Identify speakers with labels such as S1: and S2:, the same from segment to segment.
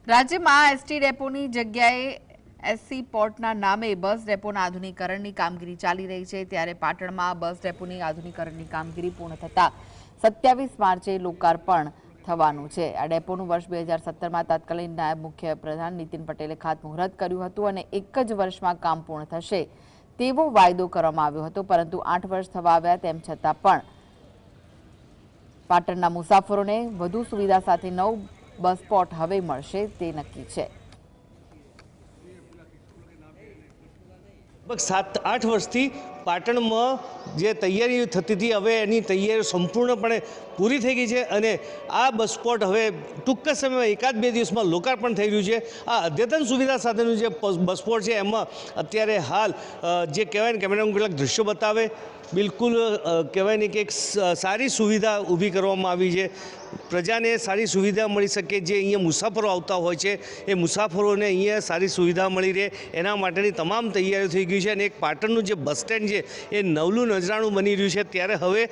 S1: રાજ્યમાં એસટી ડેપોની જગ્યાએ એસસી પોર્ટના નામે બસ ડેપોના આધુનિકરણની કામગીરી ચાલી રહી છે। ત્યારે પાટણમાં બસ ડેપોની આધુનિકરણની કામગીરી પૂર્ણ થતા 27 માર્ચે લોકાર્પણ થવાનું છે। આ ડેપોનું વર્ષ 2017માં તત્કાલીન નાયબ મુખ્ય પ્રધાન નીતિન પટેલે ખાતમુહૂર્ત કર્યું હતું અને એક જ વર્ષમાં કામ પૂર્ણ થશે તેવો વાયદો કરવામાં આવ્યો હતો, પરંતુ 8 વર્ષ થવા આવ્યા તેમ છતાં પણ પાટણના મુસાફરોને વધુ સુવિધા સાથે નવ બસ સ્પોટ હવે મળશે તે નક્કી છે।
S2: લગભગ 7-8 વર્ષથી પાટણમાં જે તૈયારીઓ થતી હતી હવે એની તૈયારીઓ સંપૂર્ણપણે પૂરી થઈ ગઈ છે અને આ બસ સ્પોટ હવે ટૂંક જ સમયમાં એકાદ બે દિવસમાં લોકાર્પણ થઈ રહ્યું છે। આ અદ્યતન સુવિધા સાથેનું જે બસ સ્પોટ છે એમાં અત્યારે હાલ જે કહેવાય ને કેમેરામાં કેટલાક દ્રશ્યો બતાવે, બિલકુલ કહેવાય ને કે એક સારી સુવિધા ઊભી કરવામાં આવી છે। પ્રજાને સારી સુવિધા મળી શકે, જે અહીંયા મુસાફરો આવતા હોય છે એ મુસાફરોને અહીંયા સારી સુવિધા મળી રહે એના માટેની તમામ તૈયારીઓ થઈ ગઈ છે અને એક પાટણનું જે બસ સ્ટેન્ડ છે એ નવલું નજરાણું બની રહ્યું છે। ત્યારે હવે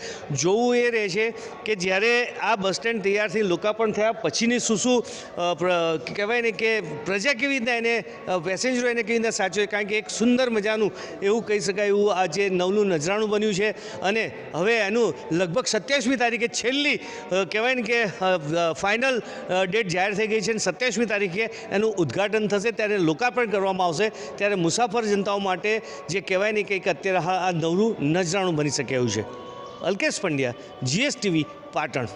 S2: જોવું એ રહે છે કે જ્યારે આ બસ સ્ટેન્ડ તૈયાર થઈ લોકાર્પણ થયા પછીની શું કહેવાય ને કે પ્રજા કેવી રીતના એને પેસેન્જરો એને કેવી રીતના સાચવે, કારણ કે એક સુંદર મજાનું એવું કહી શકાય એવું આ જે નવલું નજરાણું બન્યું છે અને હવે એનું લગભગ 27મી તારીખે છેલ્લી કહેવાય ને કે ફાઇનલ ડેટ જાહેર થઈ ગઈ છે અને 27મી તારીખે એનું ઉદ્ઘાટન થશે, ત્યારે લોકાર્પણ કરવામાં આવશે। ત્યારે મુસાફર જનતાઓ માટે જે કહેવાય ને કે અત્યારે આ નવલું નજરાણું બની શકે એવું છે। અલ્કેશ પંડ્યા, GSTV, પાટણ।